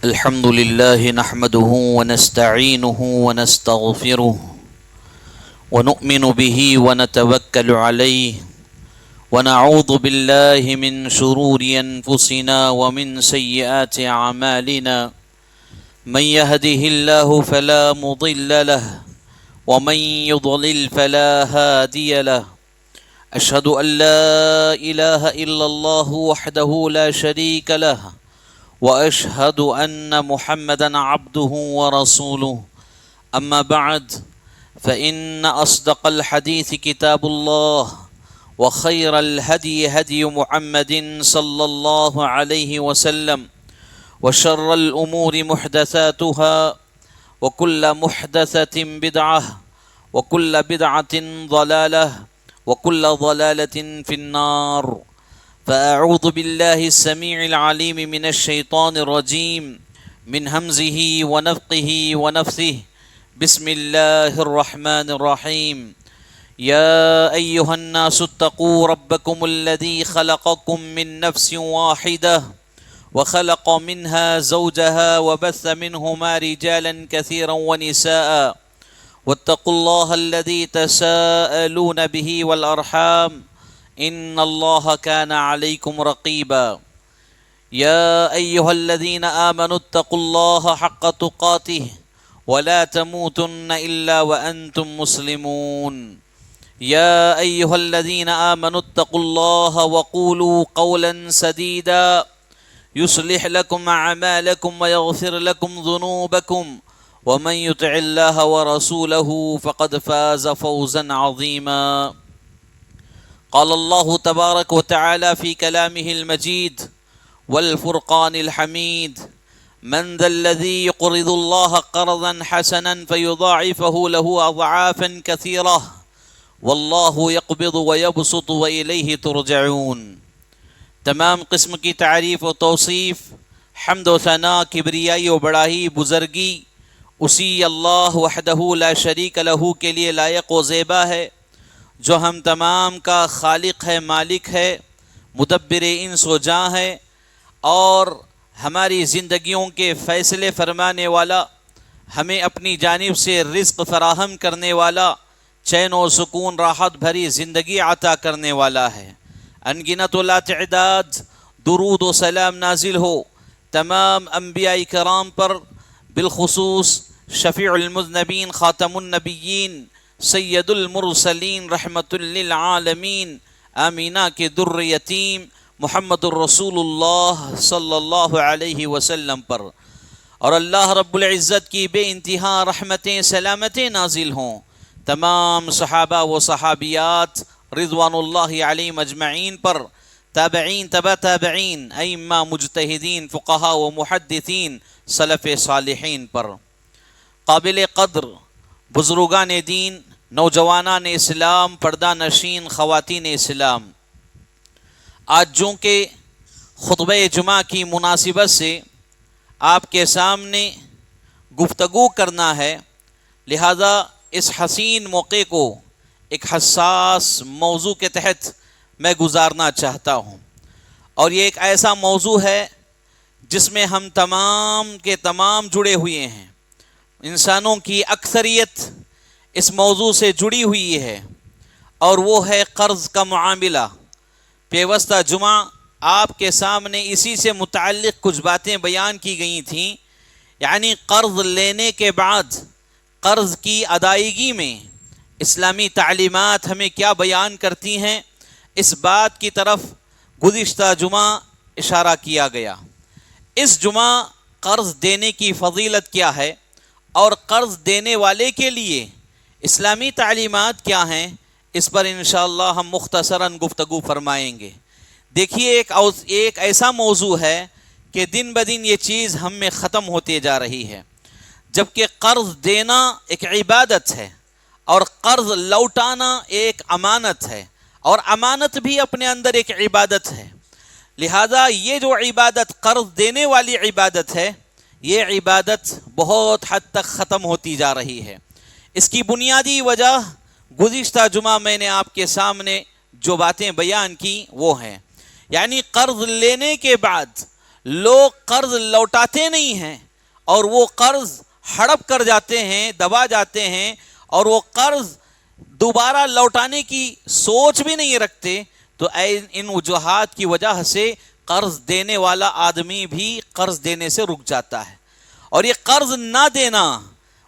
الحمد لله نحمده ونستعينه ونستغفره ونؤمن به ونتوكل عليه ونعوذ بالله من شرور أنفسنا ومن سيئات أعمالنا من يهده الله فلا مضل له ومن يضلل فلا هادي له أشهد أن لا إله إلا الله وحده لا شريك له وأشهد أن محمدًا عبده ورسوله أما بعد فإن أصدق الحديث كتاب الله وخير الهدي هدي محمد صلى الله عليه وسلم وشر الأمور محدثاتها وكل محدثة بدعة وكل بدعة ضلالة وكل ضلالة في النار فأعوذ بالله السميع العليم من الشيطان الرجيم من همزه ونفقه ونفثه بسم الله الرحمن الرحيم يا أيها الناس اتقوا ربكم الذي خلقكم من نفس واحدة وخلق منها زوجها وبث منهما رجالا كثيرا ونساء واتقوا الله الذي تساءلون به والأرحام إن الله كان عليكم رقيبا يا أيها الذين آمنوا اتقوا الله حق تقاته ولا تموتن إلا وأنتم مسلمون يا أيها الذين آمنوا اتقوا الله وقولوا قولا سديدا يصلح لكم أعمالكم ويغفر لكم ذنوبكم ومن يطع الله ورسوله فقد فاز فوزا عظيما قال الله تبارك وتعالى في كلامه المجيد والفرقان الحميد من ذا الذي يقرض الله قرضا حسنا فيضاعفه له أضعافا كثيرة والله يقبض ويبسط وإليه ترجعون۔ تمام قسم کی تعریف و توصیف، حمد و ثنا، کبریائی و بڑائی، بزرگی اسی اللہ وحدہ لا شریک لہ کے لیے لائق و زیبا ہے، جو ہم تمام کا خالق ہے، مالک ہے، مدبر انس و جاں ہے، اور ہماری زندگیوں کے فیصلے فرمانے والا، ہمیں اپنی جانب سے رزق فراہم کرنے والا، چین و سکون راحت بھری زندگی عطا کرنے والا ہے۔ انگنت و لا تعداد درود و سلام نازل ہو تمام انبیاء کرام پر، بالخصوص شفیع المذنبین، خاتم النبیین، سید المرسلین، رحمت للعالمین، آمینہ کے در یتیم محمد الرسول اللہ صلی اللہ علیہ وسلم پر، اور اللہ رب العزت کی بے انتہا رحمتیں سلامتیں نازل ہوں تمام صحابہ و صحابیات رضوان اللہ علیہم اجمعین پر، تابعین، تبع تابعین، ائمہ، مجتہدین، فقہاء و محدثین، سلف صالحین پر۔ قابل قدر بزرگان دین، نوجوانان اسلام، پردہ نشین خواتین اسلام، آج چونکہ خطبہ جمعہ کی مناسبت سے آپ کے سامنے گفتگو کرنا ہے، لہذا اس حسین موقع کو ایک حساس موضوع کے تحت میں گزارنا چاہتا ہوں، اور یہ ایک ایسا موضوع ہے جس میں ہم تمام کے تمام جڑے ہوئے ہیں، انسانوں کی اکثریت اس موضوع سے جڑی ہوئی ہے، اور وہ ہے قرض کا معاملہ۔ پیوستہ جمعہ آپ کے سامنے اسی سے متعلق کچھ باتیں بیان کی گئی تھیں، یعنی قرض لینے کے بعد قرض کی ادائیگی میں اسلامی تعلیمات ہمیں کیا بیان کرتی ہیں، اس بات کی طرف گزشتہ جمعہ اشارہ کیا گیا۔ اس جمعہ قرض دینے کی فضیلت کیا ہے اور قرض دینے والے کے لیے اسلامی تعلیمات کیا ہیں، اس پر انشاءاللہ ہم مختصراً گفتگو فرمائیں گے۔ دیکھیے، ایک ایسا موضوع ہے کہ دن بدن یہ چیز ہم میں ختم ہوتے جا رہی ہے، جبکہ قرض دینا ایک عبادت ہے اور قرض لوٹانا ایک امانت ہے، اور امانت بھی اپنے اندر ایک عبادت ہے۔ لہذا یہ جو عبادت قرض دینے والی عبادت ہے، یہ عبادت بہت حد تک ختم ہوتی جا رہی ہے۔ اس کی بنیادی وجہ گزشتہ جمعہ میں نے آپ کے سامنے جو باتیں بیان کی وہ ہیں، یعنی قرض لینے کے بعد لوگ قرض لوٹاتے نہیں ہیں اور وہ قرض ہڑپ کر جاتے ہیں، دبا جاتے ہیں، اور وہ قرض دوبارہ لوٹانے کی سوچ بھی نہیں رکھتے، تو ان وجوہات کی وجہ سے قرض دینے والا آدمی بھی قرض دینے سے رک جاتا ہے۔ اور یہ قرض نہ دینا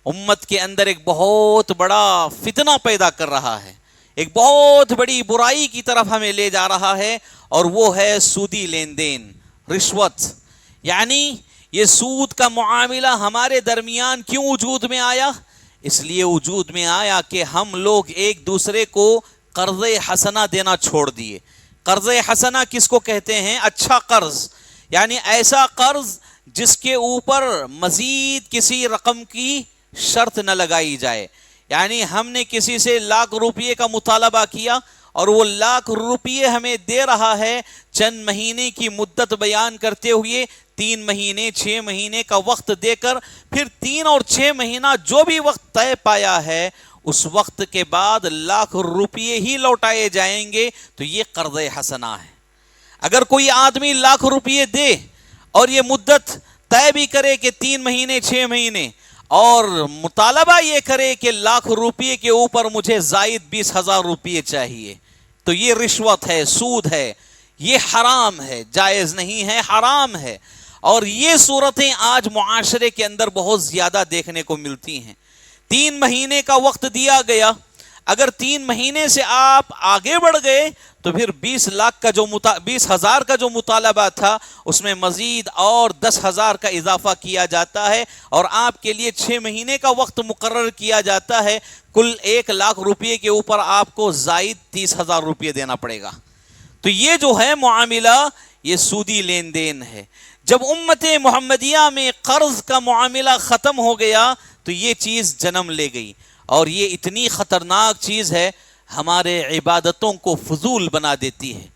امت کے اندر ایک بہت بڑا فتنہ پیدا کر رہا ہے، ایک بہت بڑی برائی کی طرف ہمیں لے جا رہا ہے، اور وہ ہے سودی لین دین، رشوت۔ یعنی یہ سود کا معاملہ ہمارے درمیان کیوں وجود میں آیا؟ اس لیے وجود میں آیا کہ ہم لوگ ایک دوسرے کو قرض حسنہ دینا چھوڑ دیے۔ قرض حسنہ کس کو کہتے ہیں؟ اچھا قرض، یعنی ایسا قرض جس کے اوپر مزید کسی رقم کی شرط نہ لگائی جائے۔ یعنی ہم نے کسی سے 1,00,000 روپے کا مطالبہ کیا اور وہ 1,00,000 روپے ہمیں دے رہا ہے، چند مہینے کی مدت بیان کرتے ہوئے 3 مہینے 6 مہینے کا وقت دے کر، پھر 3 اور 6 مہینہ جو بھی وقت طے پایا ہے اس وقت کے بعد 1,00,000 روپے ہی لوٹائے جائیں گے، تو یہ قرض حسنہ ہے۔ اگر کوئی آدمی 1,00,000 روپے دے اور یہ مدت طے بھی کرے کہ 3 مہینے 6 مہینے، اور مطالبہ یہ کرے کہ 1,00,000 روپے کے اوپر مجھے زائد 20,000 روپے چاہیے، تو یہ رشوت ہے، سود ہے، یہ حرام ہے، جائز نہیں ہے، حرام ہے۔ اور یہ صورتیں آج معاشرے کے اندر بہت زیادہ دیکھنے کو ملتی ہیں۔ 3 مہینے کا وقت دیا گیا، اگر 3 مہینے سے آپ آگے بڑھ گئے تو پھر 20,000 کا جو مطالبہ تھا اس میں مزید اور 10,000 کا اضافہ کیا جاتا ہے، اور آپ کے لیے 6 مہینے کا وقت مقرر کیا جاتا ہے۔ کل 1,00,000 روپے کے اوپر آپ کو زائد 30,000 روپے دینا پڑے گا۔ تو یہ جو ہے معاملہ، یہ سودی لین دین ہے۔ جب امت محمدیہ میں قرض کا معاملہ ختم ہو گیا تو یہ چیز جنم لے گئی، اور یہ اتنی خطرناک چیز ہے، ہمارے عبادتوں کو فضول بنا دیتی ہے۔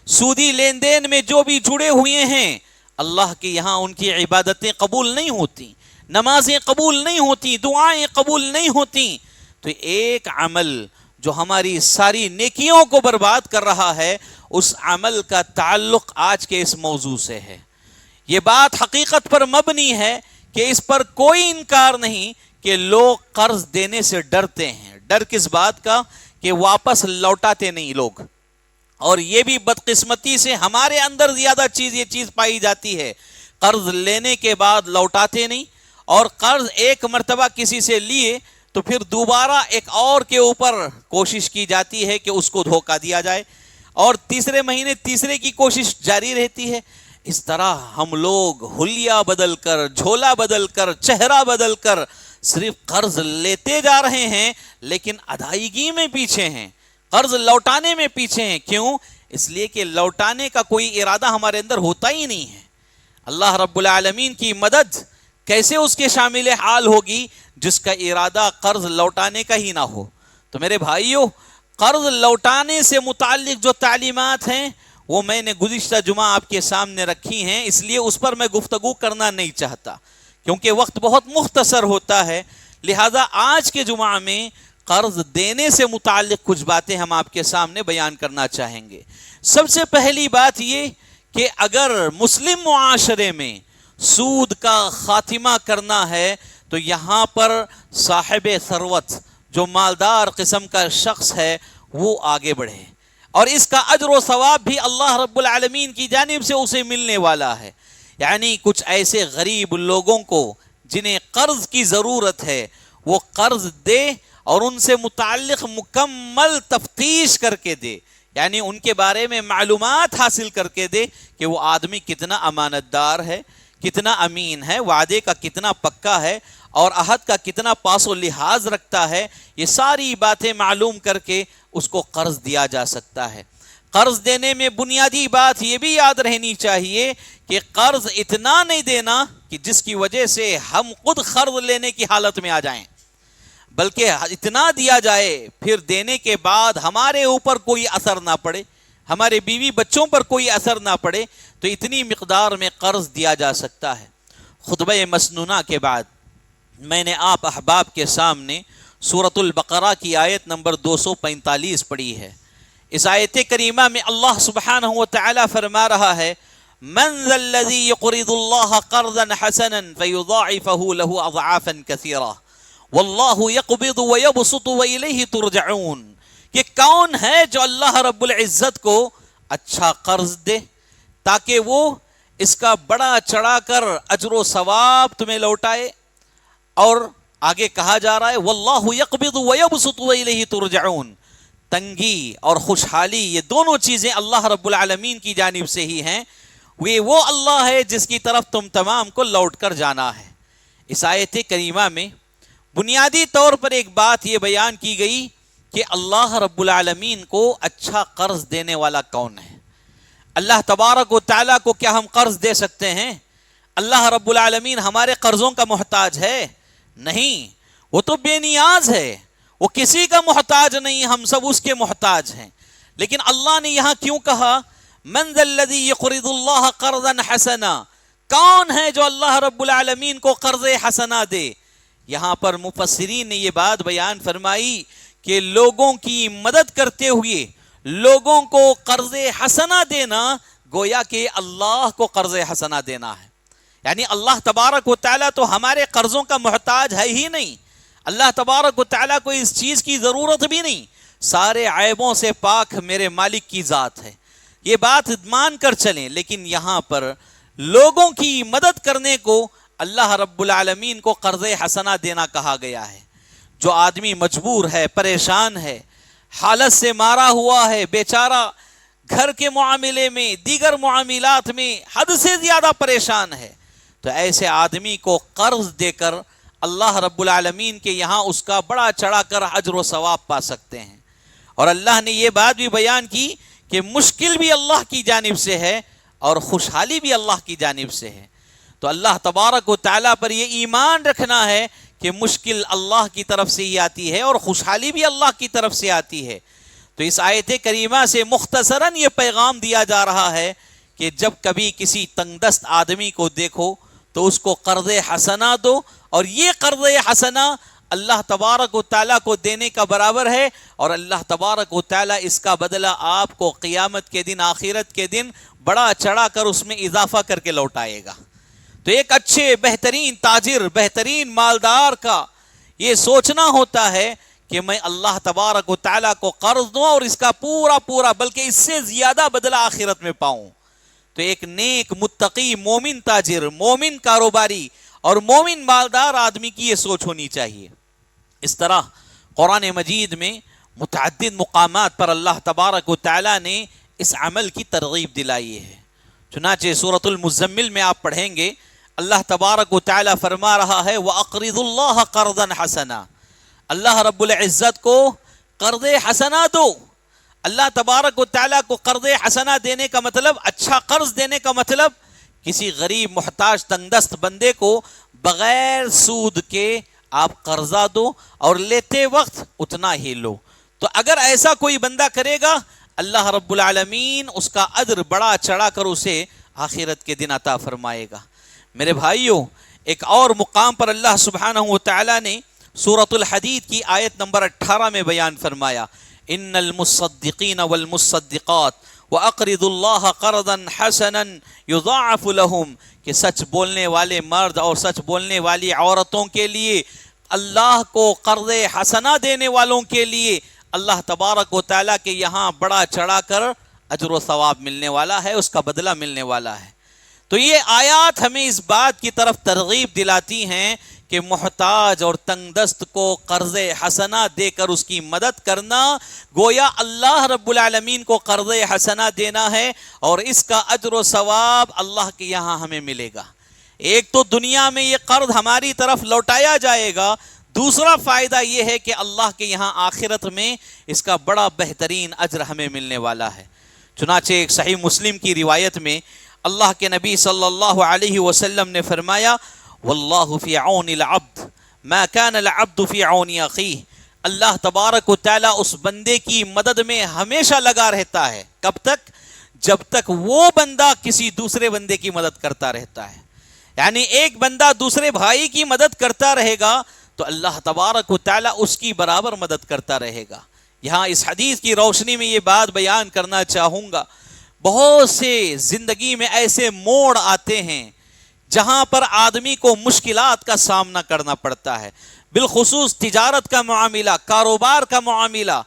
سودی لین دین میں جو بھی جڑے ہوئے ہیں، اللہ کے یہاں ان کی عبادتیں قبول نہیں ہوتی، نمازیں قبول نہیں ہوتی، دعائیں قبول نہیں ہوتی۔ تو ایک عمل جو ہماری ساری نیکیوں کو برباد کر رہا ہے، اس عمل کا تعلق آج کے اس موضوع سے ہے۔ یہ بات حقیقت پر مبنی ہے کہ اس پر کوئی انکار نہیں کہ لوگ قرض دینے سے ڈرتے ہیں۔ ڈر کس بات کا؟ کہ واپس لوٹاتے نہیں لوگ۔ اور یہ بھی بدقسمتی سے ہمارے اندر زیادہ یہ چیز پائی جاتی ہے، قرض لینے کے بعد لوٹاتے نہیں، اور قرض ایک مرتبہ کسی سے لیے تو پھر دوبارہ ایک اور کے اوپر کوشش کی جاتی ہے کہ اس کو دھوکہ دیا جائے، اور تیسرے مہینے تیسرے کی کوشش جاری رہتی ہے۔ اس طرح ہم لوگ حلیہ بدل کر، جھولا بدل کر، چہرہ بدل کر صرف قرض لیتے جا رہے ہیں، لیکن ادائیگی میں پیچھے ہیں، قرض لوٹانے میں پیچھے ہیں۔ کیوں؟ اس لیے کہ لوٹانے کا کوئی ارادہ ہمارے اندر ہوتا ہی نہیں ہے۔ اللہ رب العالمین کی مدد کیسے اس کے شامل حال ہوگی جس کا ارادہ قرض لوٹانے کا ہی نہ ہو؟ تو میرے بھائیوں، قرض لوٹانے سے متعلق جو تعلیمات ہیں وہ میں نے گزشتہ جمعہ آپ کے سامنے رکھی ہیں، اس لیے اس پر میں گفتگو کرنا نہیں چاہتا کیونکہ وقت بہت مختصر ہوتا ہے۔ لہذا آج کے جمعہ میں قرض دینے سے متعلق کچھ باتیں ہم آپ کے سامنے بیان کرنا چاہیں گے۔ سب سے پہلی بات یہ کہ اگر مسلم معاشرے میں سود کا خاتمہ کرنا ہے تو یہاں پر صاحب ثروت، جو مالدار قسم کا شخص ہے، وہ آگے بڑھے، اور اس کا اجر و ثواب بھی اللہ رب العالمین کی جانب سے اسے ملنے والا ہے۔ یعنی کچھ ایسے غریب لوگوں کو جنہیں قرض کی ضرورت ہے، وہ قرض دے اور ان سے متعلق مکمل تفتیش کر کے دے، یعنی ان کے بارے میں معلومات حاصل کر کے دے کہ وہ آدمی کتنا امانت دار ہے، کتنا امین ہے، وعدے کا کتنا پکا ہے، اور عہد کا کتنا پاس و لحاظ رکھتا ہے۔ یہ ساری باتیں معلوم کر کے اس کو قرض دیا جا سکتا ہے۔ قرض دینے میں بنیادی بات یہ بھی یاد رہنی چاہیے کہ قرض اتنا نہیں دینا کہ جس کی وجہ سے ہم خود قرض لینے کی حالت میں آ جائیں، بلکہ اتنا دیا جائے پھر دینے کے بعد ہمارے اوپر کوئی اثر نہ پڑے، ہمارے بیوی بچوں پر کوئی اثر نہ پڑے، تو اتنی مقدار میں قرض دیا جا سکتا ہے۔ خطبہ مسنونہ کے بعد میں نے آپ احباب کے سامنے سورۃ البقرہ کی آیت نمبر 245 پڑھی ہے۔ اس آیت کریمہ میں اللہ سبحانہ و تعالی فرما رہا ہے: من ذا الذی یقرض اللہ قرضا حسنا فیضاعفہ لہ اضعافا کثیرہ واللہ یقبض ویبسط والیہ ترجعون. کہ کون ہے جو اللہ رب العزت کو اچھا قرض دے تاکہ وہ اس کا بڑا چڑھا کر اجر و ثواب تمہیں لوٹائے. اور آگے کہا جا رہا ہے واللہ یقبض ویبسط والیہ ترجعون. تنگی اور خوشحالی یہ دونوں چیزیں اللہ رب العالمین کی جانب سے ہی ہیں. وہ اللہ ہے جس کی طرف تم تمام کو لوٹ کر جانا ہے. اس آیت کریمہ میں بنیادی طور پر ایک بات یہ بیان کی گئی کہ اللہ رب العالمین کو اچھا قرض دینے والا کون ہے. اللہ تبارک و تعالیٰ کو کیا ہم قرض دے سکتے ہیں؟ اللہ رب العالمین ہمارے قرضوں کا محتاج ہے؟ نہیں، وہ تو بے نیاز ہے، وہ کسی کا محتاج نہیں، ہم سب اس کے محتاج ہیں. لیکن اللہ نے یہاں کیوں کہا من ذا الذی یقرض اللہ قرضا حسنا؟ کون ہے جو اللہ رب العالمین کو قرض حسنا دے؟ یہاں پر مفسرین نے یہ بات بیان فرمائی کہ لوگوں کی مدد کرتے ہوئے لوگوں کو قرض حسنا دینا گویا کہ اللہ کو قرض حسنا دینا ہے. یعنی اللہ تبارک و تعالیٰ تو ہمارے قرضوں کا محتاج ہے ہی نہیں. اللہ تبارک و تعالیٰ کو اس چیز کی ضرورت بھی نہیں. سارے عیبوں سے پاک میرے مالک کی ذات ہے، یہ بات مان کر چلیں. لیکن یہاں پر لوگوں کی مدد کرنے کو اللہ رب العالمین کو قرض حسنا دینا کہا گیا ہے. جو آدمی مجبور ہے، پریشان ہے، حالت سے مارا ہوا ہے، بیچارہ گھر کے معاملے میں دیگر معاملات میں حد سے زیادہ پریشان ہے، تو ایسے آدمی کو قرض دے کر اللہ رب العالمین کے یہاں اس کا بڑا چڑھا کر اجر و ثواب پا سکتے ہیں. اور اللہ نے یہ بات بھی بیان کی کہ مشکل بھی اللہ کی جانب سے ہے اور خوشحالی بھی اللہ کی جانب سے ہے. تو اللہ تبارک و تعالیٰ پر یہ ایمان رکھنا ہے کہ مشکل اللہ کی طرف سے ہی آتی ہے اور خوشحالی بھی اللہ کی طرف سے آتی ہے. تو اس آیت کریمہ سے مختصراً یہ پیغام دیا جا رہا ہے کہ جب کبھی کسی تنگ دست آدمی کو دیکھو تو اس کو قرض حسنا دو، اور یہ قرض حسنا اللہ تبارک و تعالیٰ کو دینے کا برابر ہے، اور اللہ تبارک و تعالیٰ اس کا بدلہ آپ کو قیامت کے دن، آخرت کے دن بڑا چڑھا کر اس میں اضافہ کر کے لوٹائے گا. تو ایک اچھے بہترین تاجر، بہترین مالدار کا یہ سوچنا ہوتا ہے کہ میں اللہ تبارک و تعالیٰ کو قرض دوں اور اس کا پورا بلکہ اس سے زیادہ بدلہ آخرت میں پاؤں. تو ایک نیک متقی مومن تاجر، مومن کاروباری اور مومن مالدار آدمی کی یہ سوچ ہونی چاہیے. اس طرح قرآن مجید میں متعدد مقامات پر اللہ تبارک و تعالیٰ نے اس عمل کی ترغیب دلائی ہے. چنانچہ سورۃ المزمل میں آپ پڑھیں گے اللہ تبارک و تعالیٰ فرما رہا ہے وَأَقْرِضُ اللَّهَ قَرْضًا حَسَنًا. اللہ رب العزت کو قرض حسنا دو. اللہ تبارک و تعالیٰ کو قرض حسنا دینے کا مطلب، اچھا قرض دینے کا مطلب، کسی غریب محتاج تنگ دست بندے کو بغیر سود کے آپ قرضہ دو اور لیتے وقت اتنا ہی لو. تو اگر ایسا کوئی بندہ کرے گا اللہ رب العالمین اس کا اجر بڑا چڑھا کر اسے آخرت کے دن عطا فرمائے گا. میرے بھائیوں، ایک اور مقام پر اللہ سبحانہ و تعالیٰ نے سورۃ الحدید کی آیت نمبر 18 میں بیان فرمایا ان المصدقین والمصدقات وَأَقْرِضُوا اللَّهَ قَرْضًا حَسَنًا يُضَاعَفُ لَهُمْ، کہ سچ بولنے والے مرد اور سچ بولنے والی عورتوں کے لیے، اللہ کو قرض حسنا دینے والوں کے لیے اللہ تبارک و تعالیٰ کے یہاں بڑا چڑھا کر اجر و ثواب ملنے والا ہے، اس کا بدلہ ملنے والا ہے. تو یہ آیات ہمیں اس بات کی طرف ترغیب دلاتی ہیں کہ محتاج اور تنگ دست کو قرض حسنا دے کر اس کی مدد کرنا گویا اللہ رب العالمین کو قرض حسنا دینا ہے، اور اس کا اجر و ثواب اللہ کے یہاں ہمیں ملے گا. ایک تو دنیا میں یہ قرض ہماری طرف لوٹایا جائے گا، دوسرا فائدہ یہ ہے کہ اللہ کے یہاں آخرت میں اس کا بڑا بہترین اجر ہمیں ملنے والا ہے. چنانچہ ایک صحیح مسلم کی روایت میں اللہ کے نبی صلی اللہ علیہ وسلم نے فرمایا واللہ فی عون العبد ما کان العبد فی عون اخیہ. اللہ تبارک و تعالیٰ اس بندے کی مدد میں ہمیشہ لگا رہتا ہے. کب تک؟ جب تک وہ بندہ کسی دوسرے بندے کی مدد کرتا رہتا ہے. یعنی ایک بندہ دوسرے بھائی کی مدد کرتا رہے گا تو اللہ تبارک و تعالیٰ اس کی برابر مدد کرتا رہے گا. یہاں اس حدیث کی روشنی میں یہ بات بیان کرنا چاہوں گا، بہت سے زندگی میں ایسے موڑ آتے ہیں جہاں پر آدمی کو مشکلات کا سامنا کرنا پڑتا ہے، بالخصوص تجارت کا معاملہ، کاروبار کا معاملہ۔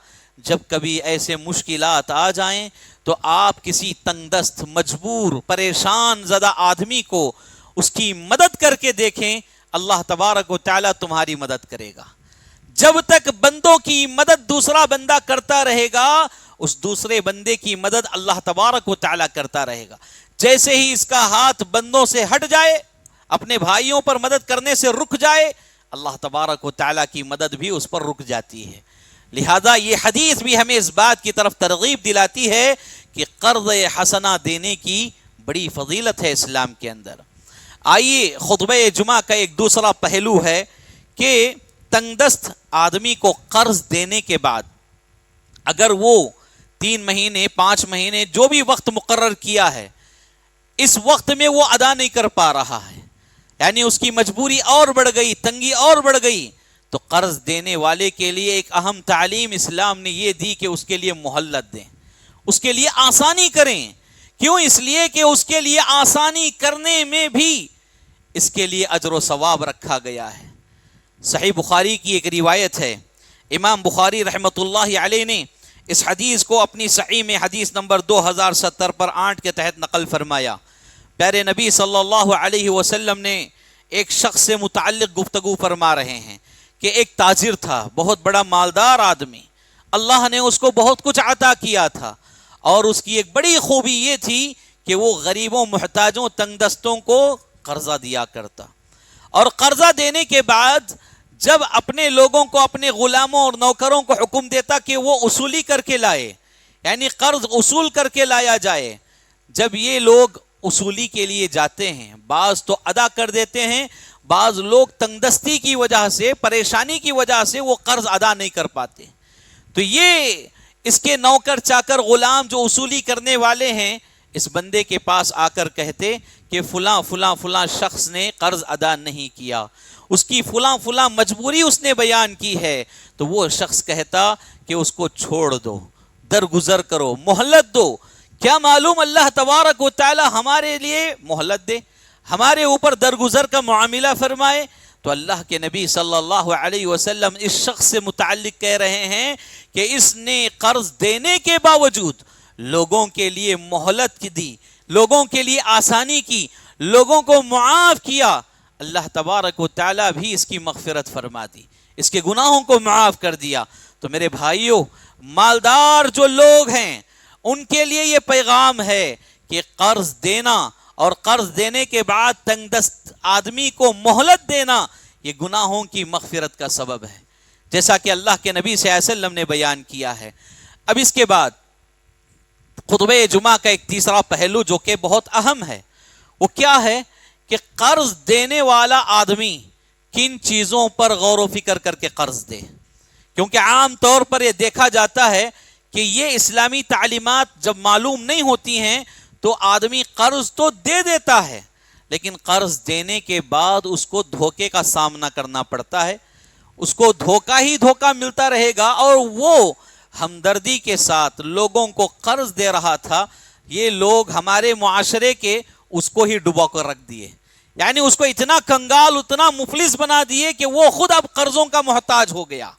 جب کبھی ایسے مشکلات آ جائیں تو آپ کسی تنگ دست، مجبور، پریشان زدہ آدمی کو اس کی مدد کر کے دیکھیں، اللہ تبارک و تعالیٰ تمہاری مدد کرے گا۔ جب تک بندوں کی مدد دوسرا بندہ کرتا رہے گا، اس دوسرے بندے کی مدد اللہ تبارک و تعالیٰ کرتا رہے گا۔ جیسے ہی اس کا ہاتھ بندوں سے ہٹ جائے، اپنے بھائیوں پر مدد کرنے سے رک جائے، اللہ تبارک و تعالیٰ کی مدد بھی اس پر رک جاتی ہے۔ لہذا یہ حدیث بھی ہمیں اس بات کی طرف ترغیب دلاتی ہے کہ قرض حسنہ دینے کی بڑی فضیلت ہے اسلام کے اندر۔ آئیے خطبہ جمعہ کا ایک دوسرا پہلو ہے کہ تنگ دست آدمی کو قرض دینے کے بعد اگر وہ 3 مہینے 5 مہینے جو بھی وقت مقرر کیا ہے، اس وقت میں وہ ادا نہیں کر پا رہا ہے، یعنی اس کی مجبوری اور بڑھ گئی، تنگی اور بڑھ گئی، تو قرض دینے والے کے لیے ایک اہم تعلیم اسلام نے یہ دی کہ اس کے لیے مہلت دیں، اس کے لیے آسانی کریں۔ کیوں؟ اس لیے کہ اس کے لیے آسانی کرنے میں بھی اس کے لیے اجر و ثواب رکھا گیا ہے۔ صحیح بخاری کی ایک روایت ہے، امام بخاری رحمۃ اللہ علیہ نے اس حدیث کو اپنی صحیح میں حدیث نمبر 2070 پر 8 کے تحت نقل فرمایا۔ پیارے نبی صلی اللہ علیہ وسلم نے ایک شخص سے متعلق گفتگو فرما رہے ہیں کہ ایک تاجر تھا، بہت بڑا مالدار آدمی، اللہ نے اس کو بہت کچھ عطا کیا تھا، اور اس کی ایک بڑی خوبی یہ تھی کہ وہ غریبوں، محتاجوں، تنگ دستوں کو قرضہ دیا کرتا، اور قرضہ دینے کے بعد جب اپنے لوگوں کو، اپنے غلاموں اور نوکروں کو حکم دیتا کہ وہ اصولی کر کے لائے، یعنی قرض اصول کر کے لایا جائے۔ جب یہ لوگ اصولی کے لیے جاتے ہیں، بعض تو ادا کر دیتے ہیں، بعض لوگ تنگ دستی کی وجہ سے، پریشانی کی وجہ سے وہ قرض ادا نہیں کر پاتے، تو یہ اس کے نوکر چاکر غلام جو اصولی کرنے والے ہیں اس بندے کے پاس آ کر کہتے کہ فلاں فلاں فلاں شخص نے قرض ادا نہیں کیا، اس کی فلاں فلاں مجبوری اس نے بیان کی ہے، تو وہ شخص کہتا کہ اس کو چھوڑ دو، درگزر کرو، مہلت دو۔ کیا معلوم اللہ تبارک و تعالی ہمارے لیے مہلت دے، ہمارے اوپر درگزر کا معاملہ فرمائے؟ تو اللہ کے نبی صلی اللہ علیہ وسلم اس شخص سے متعلق کہہ رہے ہیں کہ اس نے قرض دینے کے باوجود لوگوں کے لیے مہلت دی، لوگوں کے لیے آسانی کی، لوگوں کو معاف کیا، اللہ تبارک و تعالیٰ بھی اس کی مغفرت فرما دی، اس کے گناہوں کو معاف کر دیا۔ تو میرے بھائیوں، مالدار جو لوگ ہیں ان کے لیے یہ پیغام ہے کہ قرض دینا اور قرض دینے کے بعد تنگ دست آدمی کو مہلت دینا یہ گناہوں کی مغفرت کا سبب ہے، جیسا کہ اللہ کے نبی صلی اللہ علیہ وسلم نے بیان کیا ہے۔ اب اس کے بعد خطبہ جمعہ کا ایک تیسرا پہلو جو کہ بہت اہم ہے، وہ کیا ہے کہ قرض دینے والا آدمی کن چیزوں پر غور و فکر کر کے قرض دے، کیونکہ عام طور پر یہ دیکھا جاتا ہے کہ یہ اسلامی تعلیمات جب معلوم نہیں ہوتی ہیں تو آدمی قرض تو دے دیتا ہے، لیکن قرض دینے کے بعد اس کو دھوکے کا سامنا کرنا پڑتا ہے، اس کو دھوکہ ہی دھوکہ ملتا رہے گا، اور وہ ہمدردی کے ساتھ لوگوں کو قرض دے رہا تھا، یہ لوگ ہمارے معاشرے کے اس کو ہی ڈبا کر رکھ دیے، یعنی اس کو اتنا کنگال، اتنا مفلس بنا دیے کہ وہ خود اب قرضوں کا محتاج ہو گیا۔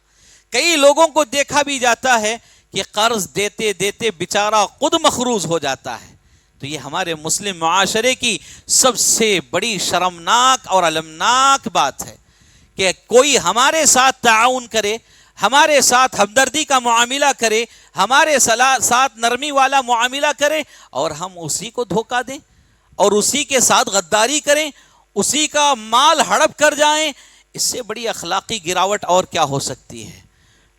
کئی لوگوں کو دیکھا بھی جاتا ہے کہ قرض دیتے دیتے بیچارہ خود مخروض ہو جاتا ہے۔ تو یہ ہمارے مسلم معاشرے کی سب سے بڑی شرمناک اور المناک بات ہے کہ کوئی ہمارے ساتھ تعاون کرے، ہمارے ساتھ ہمدردی کا معاملہ کرے، ہمارے ساتھ نرمی والا معاملہ کرے، اور ہم اسی کو دھوکہ دیں اور اسی کے ساتھ غداری کریں، اسی کا مال ہڑپ کر جائیں۔ اس سے بڑی اخلاقی گراوٹ اور کیا ہو سکتی ہے؟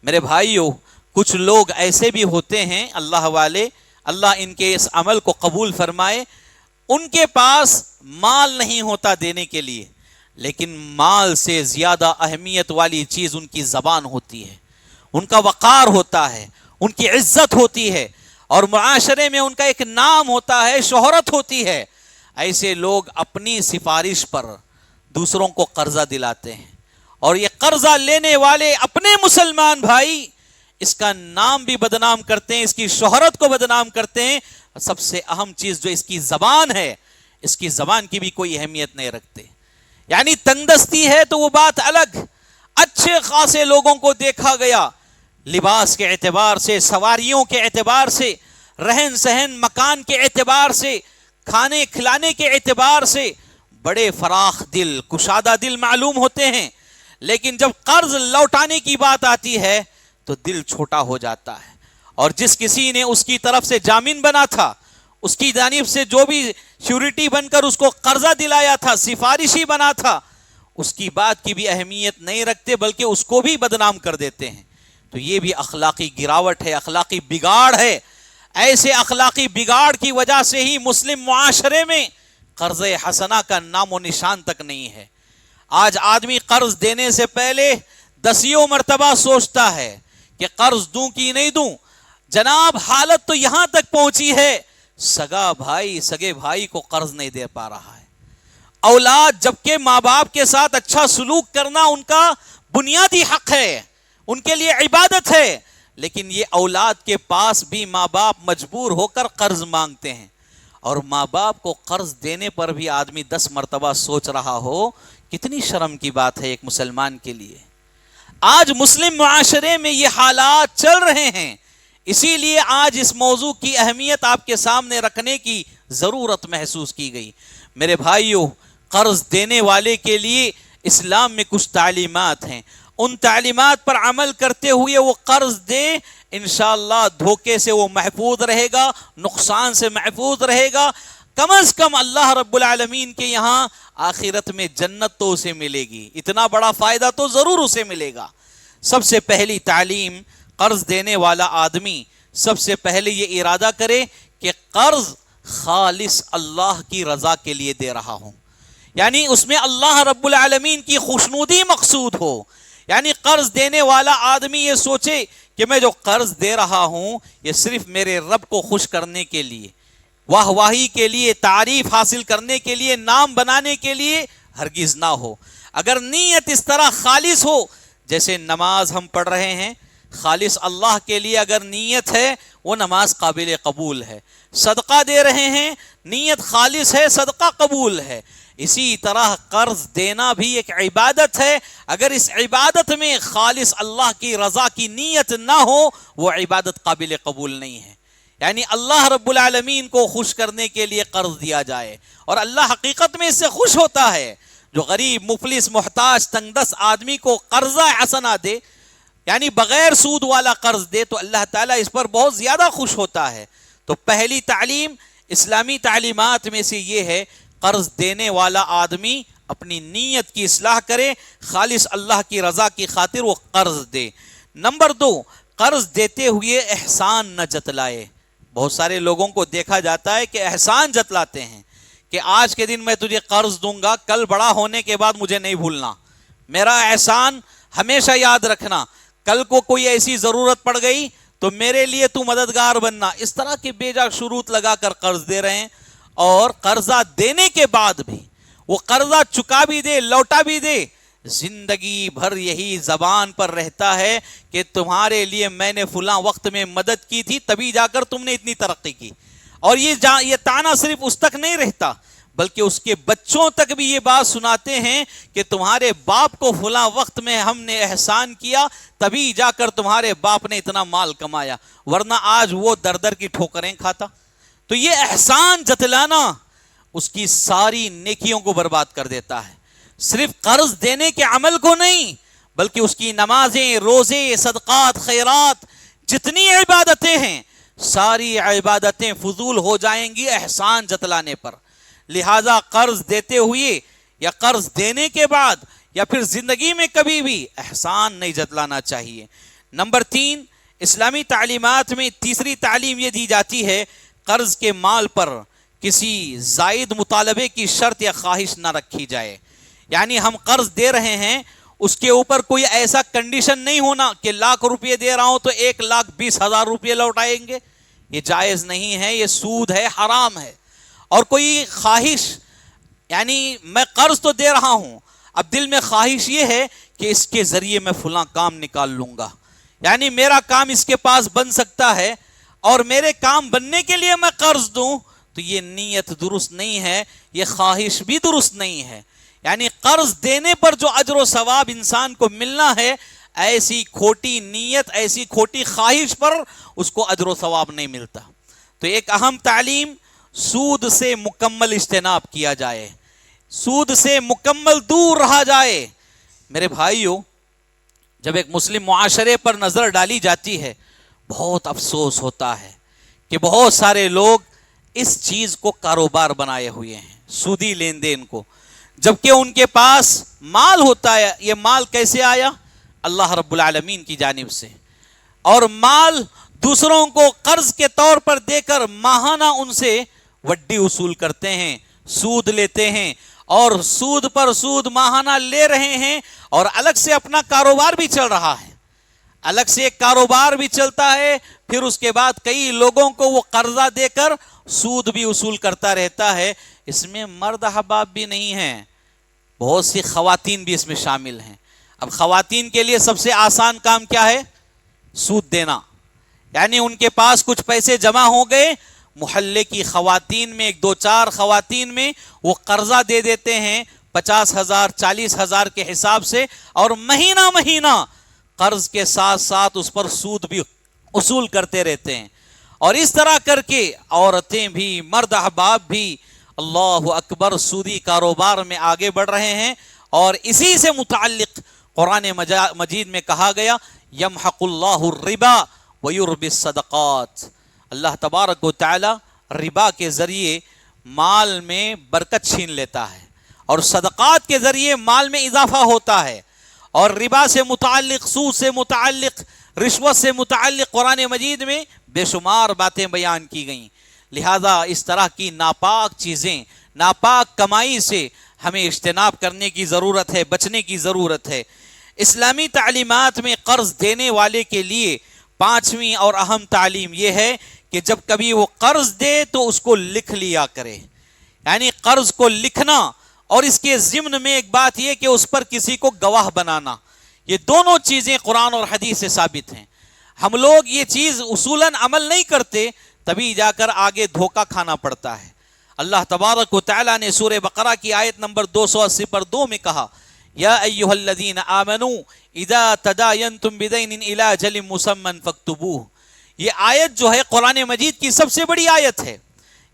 میرے بھائیوں، کچھ لوگ ایسے بھی ہوتے ہیں اللہ والے، اللہ ان کے اس عمل کو قبول فرمائے، ان کے پاس مال نہیں ہوتا دینے کے لیے، لیکن مال سے زیادہ اہمیت والی چیز ان کی زبان ہوتی ہے، ان کا وقار ہوتا ہے، ان کی عزت ہوتی ہے، اور معاشرے میں ان کا ایک نام ہوتا ہے، شہرت ہوتی ہے۔ ایسے لوگ اپنی سفارش پر دوسروں کو قرضہ دلاتے ہیں، اور یہ قرضہ لینے والے اپنے مسلمان بھائی اس کا نام بھی بدنام کرتے ہیں، اس کی شہرت کو بدنام کرتے ہیں، سب سے اہم چیز جو اس کی زبان ہے، اس کی زبان کی بھی کوئی اہمیت نہیں رکھتے. یعنی تنگدستی ہے تو وہ بات الگ، اچھے خاصے لوگوں کو دیکھا گیا لباس کے اعتبار سے، سواریوں کے اعتبار سے، رہن سہن مکان کے اعتبار سے، کھانے کھلانے کے اعتبار سے بڑے فراخ دل، کشادہ دل معلوم ہوتے ہیں، لیکن جب قرض لوٹانے کی بات آتی ہے تو دل چھوٹا ہو جاتا ہے. اور جس کسی نے اس کی طرف سے جامن بنا تھا، اس کی جانب سے جو بھی شیورٹی بن کر اس کو قرضہ دلایا تھا، سفارشی بنا تھا، اس کی بات کی بھی اہمیت نہیں رکھتے بلکہ اس کو بھی بدنام کر دیتے ہیں. تو یہ بھی اخلاقی گراوٹ ہے، اخلاقی بگاڑ ہے. ایسے اخلاقی بگاڑ کی وجہ سے ہی مسلم معاشرے میں قرض حسنہ کا نام و نشان تک نہیں ہے. آج آدمی قرض دینے سے پہلے 10 مرتبہ سوچتا ہے کہ قرض دوں کی نہیں دوں. جناب حالت تو یہاں تک پہنچی ہے، سگا بھائی سگے بھائی کو قرض نہیں دے پا رہا ہے. اولاد جبکہ ماں باپ کے ساتھ اچھا سلوک کرنا ان کا بنیادی حق ہے، ان کے لیے عبادت ہے، لیکن یہ اولاد کے پاس بھی ماں باپ مجبور ہو کر قرض مانگتے ہیں. اور ماں باپ کو قرض دینے پر بھی آدمی 10 مرتبہ سوچ رہا ہو، کتنی شرم کی بات ہے ایک مسلمان کے لیے. آج مسلم معاشرے میں یہ حالات چل رہے ہیں، اسی لیے آج اس موضوع کی اہمیت آپ کے سامنے رکھنے کی ضرورت محسوس کی گئی. میرے بھائیوں، قرض دینے والے کے لیے اسلام میں کچھ تعلیمات ہیں، ان تعلیمات پر عمل کرتے ہوئے وہ قرض دے، انشاءاللہ دھوکے سے وہ محفوظ رہے گا، نقصان سے محفوظ رہے گا. کم از کم اللہ رب العالمین کے یہاں آخرت میں جنت تو اسے ملے گی، اتنا بڑا فائدہ تو ضرور اسے ملے گا. سب سے پہلی تعلیم، قرض دینے والا آدمی سب سے پہلے یہ ارادہ کرے کہ قرض خالص اللہ کی رضا کے لیے دے رہا ہوں، یعنی اس میں اللہ رب العالمین کی خوشنودی مقصود ہو. یعنی قرض دینے والا آدمی یہ سوچے کہ میں جو قرض دے رہا ہوں یہ صرف میرے رب کو خوش کرنے کے لیے، واہ واہی کے لیے، تعریف حاصل کرنے کے لیے، نام بنانے کے لیے ہرگز نہ ہو. اگر نیت اس طرح خالص ہو، جیسے نماز ہم پڑھ رہے ہیں خالص اللہ کے لیے اگر نیت ہے وہ نماز قابل قبول ہے. صدقہ دے رہے ہیں، نیت خالص ہے، صدقہ قبول ہے. اسی طرح قرض دینا بھی ایک عبادت ہے، اگر اس عبادت میں خالص اللہ کی رضا کی نیت نہ ہو وہ عبادت قابل قبول نہیں ہے. یعنی اللہ رب العالمین کو خوش کرنے کے لیے قرض دیا جائے، اور اللہ حقیقت میں اس سے خوش ہوتا ہے. جو غریب، مفلس، محتاج، تنگدست آدمی کو قرضہ حسنہ دے، یعنی بغیر سود والا قرض دے، تو اللہ تعالیٰ اس پر بہت زیادہ خوش ہوتا ہے. تو پہلی تعلیم اسلامی تعلیمات میں سے یہ ہے، قرض دینے والا آدمی اپنی نیت کی اصلاح کرے، خالص اللہ کی رضا کی خاطر وہ قرض دے. نمبر 2، قرض دیتے ہوئے احسان نہ جتلائے. بہت سارے لوگوں کو دیکھا جاتا ہے کہ احسان جتلاتے ہیں کہ آج کے دن میں تجھے قرض دوں گا، کل بڑا ہونے کے بعد مجھے نہیں بھولنا، میرا احسان ہمیشہ یاد رکھنا، کل کو کوئی ایسی ضرورت پڑ گئی تو میرے لیے تو مددگار بننا. اس طرح کے بے جا شروط لگا کر قرض دے رہے ہیں، اور قرضہ دینے کے بعد بھی وہ قرضہ چکا بھی دے، لوٹا بھی دے، زندگی بھر یہی زبان پر رہتا ہے کہ تمہارے لیے میں نے فلاں وقت میں مدد کی تھی تبھی جا کر تم نے اتنی ترقی کی. اور یہ تانا صرف اس تک نہیں رہتا بلکہ اس کے بچوں تک بھی یہ بات سناتے ہیں کہ تمہارے باپ کو فلاں وقت میں ہم نے احسان کیا تبھی جا کر تمہارے باپ نے اتنا مال کمایا، ورنہ آج وہ در در کی ٹھوکریں کھاتا. تو یہ احسان جتلانا اس کی ساری نیکیوں کو برباد کر دیتا ہے. صرف قرض دینے کے عمل کو نہیں بلکہ اس کی نمازیں، روزے، صدقات، خیرات، جتنی عبادتیں ہیں ساری عبادتیں فضول ہو جائیں گی احسان جتلانے پر. لہذا قرض دیتے ہوئے یا قرض دینے کے بعد یا پھر زندگی میں کبھی بھی احسان نہیں جتلانا چاہیے. نمبر 3، اسلامی تعلیمات میں تیسری تعلیم یہ دی جاتی ہے، قرض کے مال پر کسی زائد مطالبے کی شرط یا خواہش نہ رکھی جائے. یعنی ہم قرض دے رہے ہیں، اس کے اوپر کوئی ایسا کنڈیشن نہیں ہونا کہ 1,00,000 روپے دے رہا ہوں تو 1,20,000 روپے لوٹائیں گے. یہ جائز نہیں ہے، یہ سود ہے، حرام ہے. اور کوئی خواہش، یعنی میں قرض تو دے رہا ہوں، اب دل میں خواہش یہ ہے کہ اس کے ذریعے میں فلاں کام نکال لوں گا، یعنی میرا کام اس کے پاس بن سکتا ہے اور میرے کام بننے کے لیے میں قرض دوں، تو یہ نیت درست نہیں ہے، یہ خواہش بھی درست نہیں ہے۔ یعنی قرض دینے پر جو اجر و ثواب انسان کو ملنا ہے، ایسی کھوٹی نیت، ایسی کھوٹی خواہش پر اس کو اجر و ثواب نہیں ملتا۔ تو ایک اہم تعلیم، سود سے مکمل اجتناب کیا جائے، سود سے مکمل دور رہا جائے۔ میرے بھائیو، جب ایک مسلم معاشرے پر نظر ڈالی جاتی ہے، بہت افسوس ہوتا ہے کہ بہت سارے لوگ اس چیز کو کاروبار بنائے ہوئے ہیں، سودی لین دین کو، جبکہ ان کے پاس مال ہوتا ہے۔ یہ مال کیسے آیا؟ اللہ رب العالمین کی جانب سے، اور مال دوسروں کو قرض کے طور پر دے کر ماہانہ ان سے وڈی وصول کرتے ہیں، سود لیتے ہیں، اور سود پر سود ماہانہ لے رہے ہیں، اور الگ سے اپنا کاروبار بھی چل رہا ہے، الگ سے ایک کاروبار بھی چلتا ہے۔ پھر اس کے بعد کئی لوگوں کو وہ قرضہ دے کر سود بھی وصول کرتا رہتا ہے۔ اس میں مرد احباب بھی نہیں ہیں، بہت سی خواتین بھی اس میں شامل ہیں۔ اب خواتین کے لیے سب سے آسان کام کیا ہے؟ سود دینا۔ یعنی ان کے پاس کچھ پیسے جمع ہو گئے، محلے کی خواتین میں، ایک دو چار خواتین میں وہ قرضہ دے دیتے ہیں 50,000 40,000 کے حساب سے، اور مہینہ مہینہ قرض کے ساتھ ساتھ اس پر سود بھی وصول کرتے رہتے ہیں۔ اور اس طرح کر کے عورتیں بھی، مرد احباب بھی، اللہ اکبر، سودی کاروبار میں آگے بڑھ رہے ہیں۔ اور اسی سے متعلق قرآن مجید میں کہا گیا، یمحق اللہ الربا ویربی الصدقات۔ اللہ تبارک و تعالی ربا کے ذریعے مال میں برکت چھین لیتا ہے، اور صدقات کے ذریعے مال میں اضافہ ہوتا ہے۔ اور ربا سے متعلق، سود سے متعلق، رشوت سے متعلق قرآن مجید میں بے شمار باتیں بیان کی گئیں۔ لہذا اس طرح کی ناپاک چیزیں، ناپاک کمائی سے ہمیں اجتناب کرنے کی ضرورت ہے، بچنے کی ضرورت ہے۔ اسلامی تعلیمات میں قرض دینے والے کے لیے پانچویں اور اہم تعلیم یہ ہے کہ جب کبھی وہ قرض دے تو اس کو لکھ لیا کرے۔ یعنی قرض کو لکھنا، اور اس کے ضمن میں ایک بات یہ کہ اس پر کسی کو گواہ بنانا۔ یہ دونوں چیزیں قرآن اور حدیث سے ثابت ہیں۔ ہم لوگ یہ چیز اصولاً عمل نہیں کرتے، تبھی جا کر آگے دھوکہ کھانا پڑتا ہے۔ اللہ تبارک و تعالیٰ نے سورہ بقرہ کی آیت نمبر 280 پر 2 میں کہا، یا ایھا الذین آمنوا اذا تداینتم بدین الی اجل مسمی فاکتبوہ۔ یہ آیت جو ہے قرآن مجید کی سب سے بڑی آیت ہے۔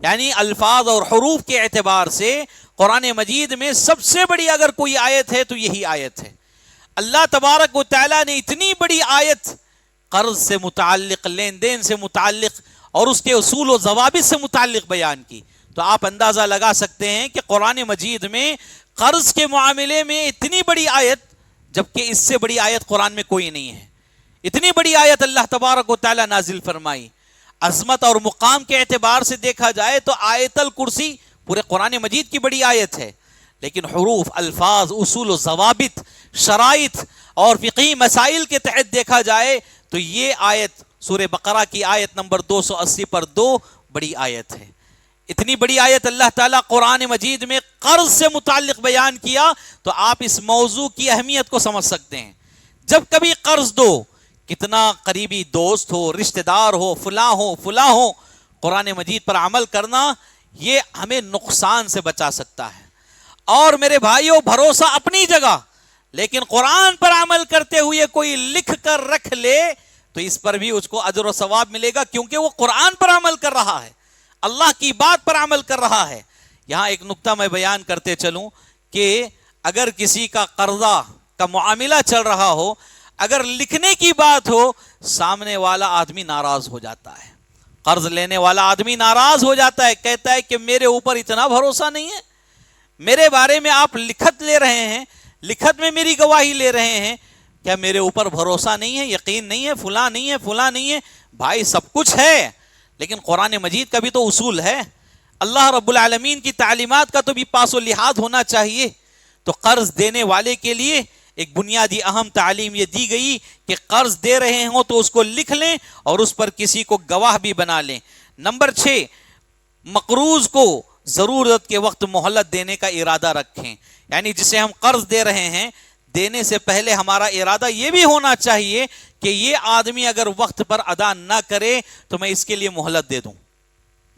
یعنی الفاظ اور حروف کے اعتبار سے قرآن مجید میں سب سے بڑی اگر کوئی آیت ہے تو یہی آیت ہے۔ اللہ تبارک و تعالیٰ نے اتنی بڑی آیت قرض سے متعلق، لین دین سے متعلق اور اس کے اصول و ضوابط سے متعلق بیان کی، تو آپ اندازہ لگا سکتے ہیں کہ قرآن مجید میں قرض کے معاملے میں اتنی بڑی آیت، جبکہ اس سے بڑی آیت قرآن میں کوئی نہیں ہے۔ اتنی بڑی آیت اللہ تبارک و تعالیٰ نازل فرمائی۔ عظمت اور مقام کے اعتبار سے دیکھا جائے تو آیت الکرسی پورے قرآن مجید کی بڑی آیت ہے، لیکن حروف، الفاظ، اصول و ضوابط، شرائط اور فقہی مسائل کے تحت دیکھا جائے تو یہ آیت سورہ بقرہ کی آیت نمبر 280 پر 2 بڑی آیت ہے۔ اتنی بڑی آیت اللہ تعالیٰ قرآن مجید میں قرض سے متعلق بیان کیا تو آپ اس موضوع کی اہمیت کو سمجھ سکتے ہیں۔ جب کبھی قرض دو، کتنا قریبی دوست ہو، رشتہ دار ہو، فلاں ہو، قرآن مجید پر عمل کرنا یہ ہمیں نقصان سے بچا سکتا ہے۔ اور میرے بھائیوں، بھروسہ اپنی جگہ، لیکن قرآن پر عمل کرتے ہوئے کوئی لکھ کر رکھ لے تو اس پر بھی اس کو اجر و ثواب ملے گا، کیونکہ وہ قرآن پر عمل کر رہا ہے، اللہ کی بات پر عمل کر رہا ہے۔ یہاں ایک نقطہ میں بیان کرتے چلوں کہ اگر کسی کا قرضہ کا معاملہ چل رہا ہو، اگر لکھنے کی بات ہو، سامنے والا آدمی ناراض ہو جاتا ہے، قرض لینے والا آدمی ناراض ہو جاتا ہے، کہتا ہے کہ میرے اوپر اتنا بھروسہ نہیں ہے، میرے بارے میں آپ لکھت لے رہے ہیں، لکھت میں میری گواہی لے رہے ہیں، کیا میرے اوپر بھروسہ نہیں ہے، یقین نہیں ہے، فلاں نہیں ہے؟ بھائی سب کچھ ہے، لیکن قرآن مجید کا بھی تو اصول ہے، اللہ رب العالمین کی تعلیمات کا تو بھی پاس و لحاظ ہونا چاہیے۔ تو قرض دینے والے کے لیے ایک بنیادی اہم تعلیم یہ دی گئی کہ قرض دے رہے ہوں تو اس کو لکھ لیں اور اس پر کسی کو گواہ بھی بنا لیں۔ نمبر 6، مقروض کو ضرورت کے وقت مہلت دینے کا ارادہ رکھیں۔ یعنی جسے ہم قرض دے رہے ہیں، دینے سے پہلے ہمارا ارادہ یہ بھی ہونا چاہیے کہ یہ آدمی اگر وقت پر ادا نہ کرے تو میں اس کے لیے مہلت دے دوں.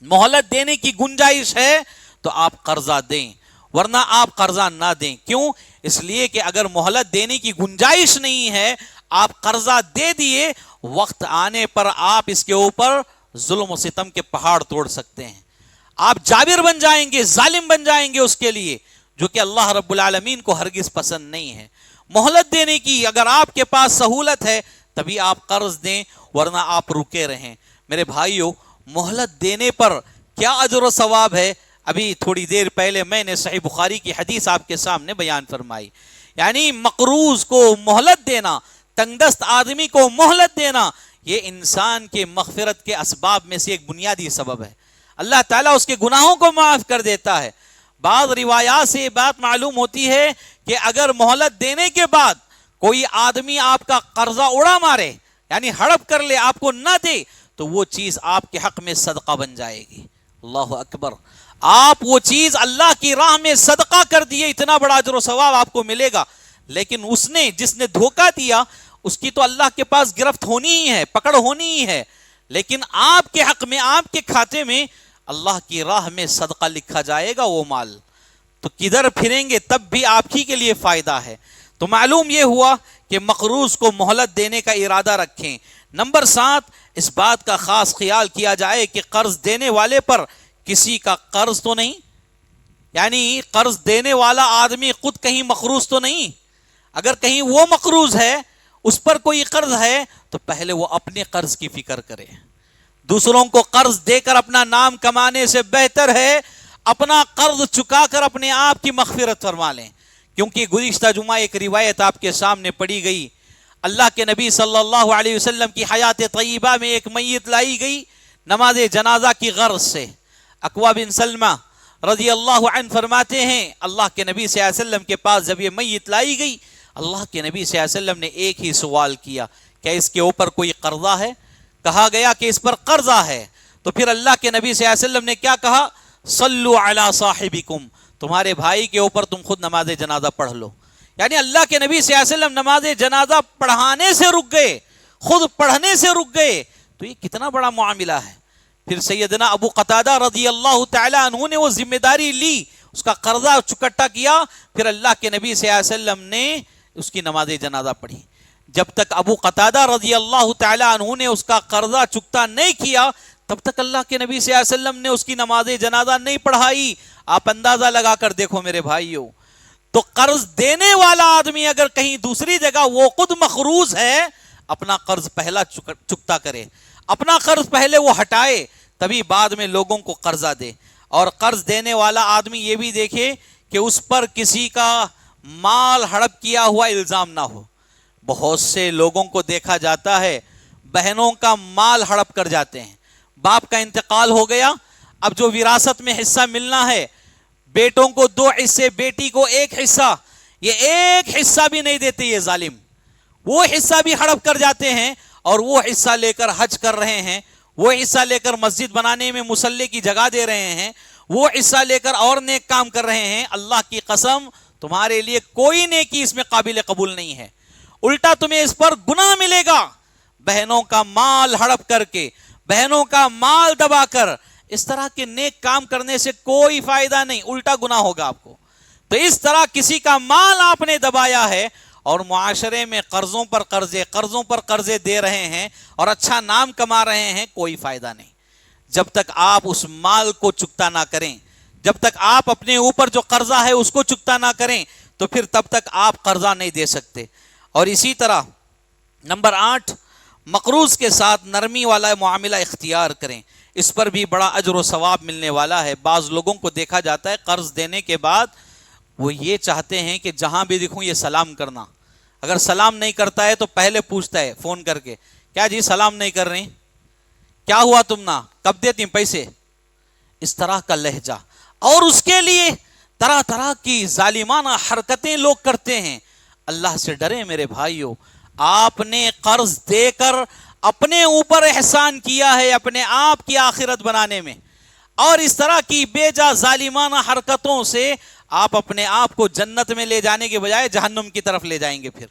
مہلت دینے کی گنجائش ہے تو آپ قرضہ دیں، ورنہ آپ قرضہ نہ دیں. کیوں؟ اس لیے کہ اگر مہلت دینے کی گنجائش نہیں ہے، آپ قرضہ دے دیے، وقت آنے پر آپ اس کے اوپر ظلم و ستم کے پہاڑ توڑ سکتے ہیں. آپ جابر بن جائیں گے، ظالم بن جائیں گے اس کے لیے، جو کہ اللہ رب العالمین کو ہرگز پسند نہیں ہے. مہلت دینے کی اگر آپ کے پاس سہولت ہے تبھی آپ قرض دیں، ورنہ آپ رکے رہیں. میرے بھائیو، مہلت دینے پر کیا اجر و ثواب ہے؟ ابھی تھوڑی دیر پہلے میں نے صحیح بخاری کی حدیث آپ کے سامنے بیان فرمائی. یعنی مقروض کو مہلت دینا، تنگ دست آدمی کو مہلت دینا، یہ انسان کے مغفرت کے اسباب میں سے ایک بنیادی سبب ہے. اللہ تعالیٰ اس کے گناہوں کو معاف کر دیتا ہے. بعض روایات سے یہ بات معلوم ہوتی ہے کہ اگر مہلت دینے کے بعد کوئی آدمی آپ کا قرضہ اڑا مارے، یعنی ہڑپ کر لے، آپ کو نہ دے، تو وہ چیز آپ کے حق میں صدقہ بن جائے گی. اللہ اکبر! آپ وہ چیز اللہ کی راہ میں صدقہ کر دیے، اتنا بڑا اجر و ثواب آپ کو ملے گا. لیکن جس نے دھوکہ دیا، اس کی تو اللہ کے پاس گرفت ہونی ہی ہے، پکڑ ہونی ہی ہے. لیکن آپ کے حق میں، آپ کے کھاتے میں اللہ کی راہ میں صدقہ لکھا جائے گا وہ مال. تو کدھر پھریں گے تب بھی آپ ہی کے لیے فائدہ ہے. تو معلوم یہ ہوا کہ مقروض کو مہلت دینے کا ارادہ رکھیں. نمبر 7، اس بات کا خاص خیال کیا جائے کہ قرض دینے والے پر کسی کا قرض تو نہیں، یعنی قرض دینے والا آدمی خود کہیں مقروض تو نہیں. اگر کہیں وہ مقروض ہے، اس پر کوئی قرض ہے، تو پہلے وہ اپنے قرض کی فکر کرے. دوسروں کو قرض دے کر اپنا نام کمانے سے بہتر ہے اپنا قرض چکا کر اپنے آپ کی مغفرت فرما لیں. کیونکہ گزشتہ جمعہ ایک روایت آپ کے سامنے پڑھی گئی. اللہ کے نبی صلی اللہ علیہ وسلم کی حیات طیبہ میں ایک میت لائی گئی نماز جنازہ کی غرض سے. اقوا بن سلمہ رضی اللہ عنہ فرماتے ہیں، اللہ کے نبی صلی اللہ علیہ وسلم کے پاس جب یہ میت لائی گئی، اللہ کے نبی صلی اللہ علیہ وسلم نے ایک ہی سوال کیا، کیا اس کے اوپر کوئی قرضہ ہے؟ کہا گیا کہ اس پر قرضہ ہے. تو پھر اللہ کے نبی صلی اللہ علیہ وسلم نے کیا کہا؟ صلو علی صاحبکم، تمہارے بھائی کے اوپر تم خود نماز جنازہ پڑھ لو. یعنی اللہ کے نبی صلی اللہ علیہ وسلم نماز جنازہ پڑھانے سے رک گئے، خود پڑھنے سے رک گئے. تو یہ کتنا بڑا معاملہ ہے. پھر سیدنا ابو قتادہ رضی اللہ تعالی عنہ نے وہ ذمہ داری لی، اس کا قرضہ چکتا کیا. پھر اللہ کے نبی صلی اللہ علیہ وسلم نے اس کی نماز جنازہ پڑھی. جب تک ابو قتادہ رضی اللہ تعالی عنہ نے اس کا قرضہ چکتا نہیں کیا، تب تک اللہ کے نبی صلی اللہ علیہ وسلم نے اس کی نماز جنازہ نہیں پڑھائی. آپ اندازہ لگا کر دیکھو میرے بھائیو. تو قرض دینے والا آدمی اگر کہیں دوسری جگہ وہ خود مقروض ہے، اپنا قرض پہلا چکتا کرے، اپنا قرض پہلے وہ ہٹائے، تبھی بعد میں لوگوں کو قرضہ دے. اور قرض دینے والا آدمی یہ بھی دیکھے کہ اس پر کسی کا مال ہڑپ کیا ہوا الزام نہ ہو. بہت سے لوگوں کو دیکھا جاتا ہے بہنوں کا مال ہڑپ کر جاتے ہیں. باپ کا انتقال ہو گیا، اب جو وراثت میں حصہ ملنا ہے، بیٹوں کو 2 حصے، بیٹی کو 1 حصہ، یہ 1 حصہ بھی نہیں دیتے یہ ظالم. وہ حصہ بھی ہڑپ کر جاتے ہیں اور وہ حصہ لے کر حج کر رہے ہیں، وہ حصہ لے کر مسجد بنانے میں مصلی کی جگہ دے رہے ہیں، وہ حصہ لے کر اور نیک کام کر رہے ہیں. اللہ کی قسم تمہارے لیے کوئی نیکی اس میں قابل قبول نہیں ہے، الٹا تمہیں اس پر گناہ ملے گا. بہنوں کا مال ہڑپ کر کے، بہنوں کا مال دبا کر اس طرح کے نیک کام کرنے سے کوئی فائدہ نہیں، الٹا گناہ ہوگا آپ کو. تو اس طرح کسی کا مال آپ نے دبایا ہے اور معاشرے میں قرضوں پر قرضے دے رہے ہیں اور اچھا نام کما رہے ہیں، کوئی فائدہ نہیں. جب تک آپ اس مال کو چکتا نہ کریں، جب تک آپ اپنے اوپر جو قرضہ ہے اس کو چکتا نہ کریں، تو پھر تب تک آپ قرضہ نہیں دے سکتے. اور اسی طرح نمبر 8، مقروض کے ساتھ نرمی والا معاملہ اختیار کریں. اس پر بھی بڑا اجر و ثواب ملنے والا ہے. بعض لوگوں کو دیکھا جاتا ہے قرض دینے کے بعد وہ یہ چاہتے ہیں کہ جہاں بھی دکھوں یہ سلام کرنا. اگر سلام نہیں کرتا ہے تو پہلے پوچھتا ہے فون کر کے، کیا جی سلام نہیں کر رہے، کیا ہوا تم نا، کب دیتی پیسے، اس طرح کا لہجہ. اور اس کے لیے طرح طرح کی ظالمانہ حرکتیں لوگ کرتے ہیں. اللہ سے ڈرے میرے بھائیو. آپ نے قرض دے کر اپنے اوپر احسان کیا ہے اپنے آپ کی آخرت بنانے میں، اور اس طرح کی بے جا ظالمانہ حرکتوں سے آپ اپنے آپ کو جنت میں لے جانے کے بجائے جہنم کی طرف لے جائیں گے. پھر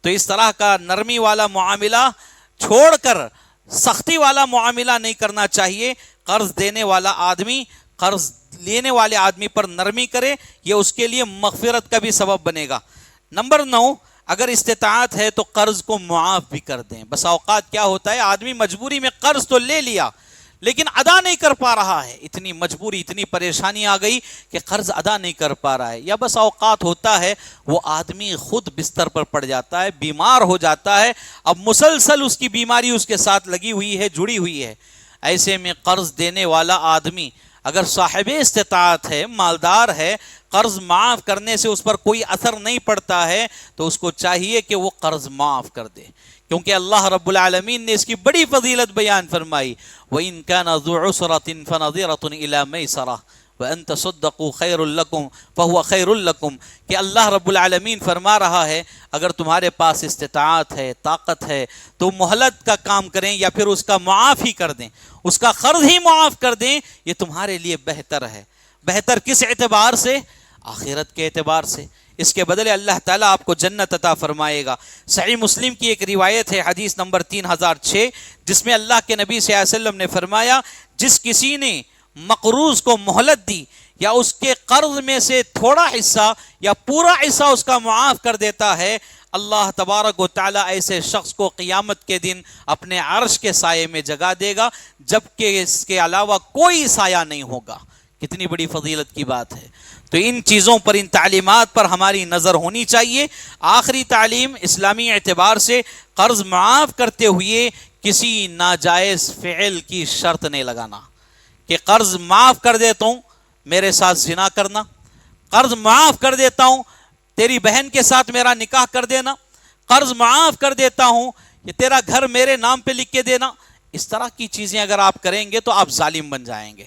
تو اس طرح کا نرمی والا معاملہ چھوڑ کر سختی والا معاملہ نہیں کرنا چاہیے. قرض دینے والا آدمی قرض لینے والے آدمی پر نرمی کرے، یہ اس کے لیے مغفرت کا بھی سبب بنے گا. نمبر 9، اگر استطاعت ہے تو قرض کو معاف بھی کر دیں. بس اوقات کیا ہوتا ہے، آدمی مجبوری میں قرض تو لے لیا لیکن ادا نہیں کر پا رہا ہے، اتنی مجبوری اتنی پریشانی آ گئی کہ قرض ادا نہیں کر پا رہا ہے. یا بس اوقات ہوتا ہے وہ آدمی خود بستر پر پڑ جاتا ہے، بیمار ہو جاتا ہے، اب مسلسل اس کی بیماری اس کے ساتھ لگی ہوئی ہے، جڑی ہوئی ہے. ایسے میں قرض دینے والا آدمی اگر صاحب استطاعت ہے، مالدار ہے، قرض معاف کرنے سے اس پر کوئی اثر نہیں پڑتا ہے تو اس کو چاہیے کہ وہ قرض معاف کر دے، کیونکہ اللہ رب العالمین نے اس کی بڑی فضیلت بیان فرمائی. وَإِن كَانَ ذُو عُسْرَةٍ فَنَظِرَةٌ إِلَى مَيْسَرَةٍ وَأَن تَصَدَّقُوا خَيْرٌ لَكُمْ فَهُوَ خَيْرٌ لَكُمْ، کہ اللہ رب العالمین فرما رہا ہے اگر تمہارے پاس استطاعت ہے، طاقت ہے تو مہلت کا کام کریں یا پھر اس کا معاف ہی کر دیں، اس کا قرض ہی معاف کر دیں، یہ تمہارے لیے بہتر ہے. بہتر کس اعتبار سے؟ آخرت کے اعتبار سے. اس کے بدلے اللہ تعالیٰ آپ کو جنت عطا فرمائے گا. صحیح مسلم کی ایک روایت ہے، حدیث نمبر 3006، جس میں اللہ کے نبی صلی اللہ علیہ وسلم نے فرمایا جس کسی نے مقروض کو مہلت دی یا اس کے قرض میں سے تھوڑا حصہ یا پورا حصہ اس کا معاف کر دیتا ہے، اللہ تبارک و تعالیٰ ایسے شخص کو قیامت کے دن اپنے عرش کے سائے میں جگہ دے گا، جبکہ اس کے علاوہ کوئی سایہ نہیں ہوگا. کتنی بڑی فضیلت کی بات ہے. تو ان چیزوں پر، ان تعلیمات پر ہماری نظر ہونی چاہیے. آخری تعلیم اسلامی اعتبار سے، قرض معاف کرتے ہوئے کسی ناجائز فعل کی شرط نہیں لگانا کہ قرض معاف کر دیتا ہوں میرے ساتھ زنا کرنا، قرض معاف کر دیتا ہوں تیری بہن کے ساتھ میرا نکاح کر دینا، قرض معاف کر دیتا ہوں کہ تیرا گھر میرے نام پہ لکھ کے دینا. اس طرح کی چیزیں اگر آپ کریں گے تو آپ ظالم بن جائیں گے.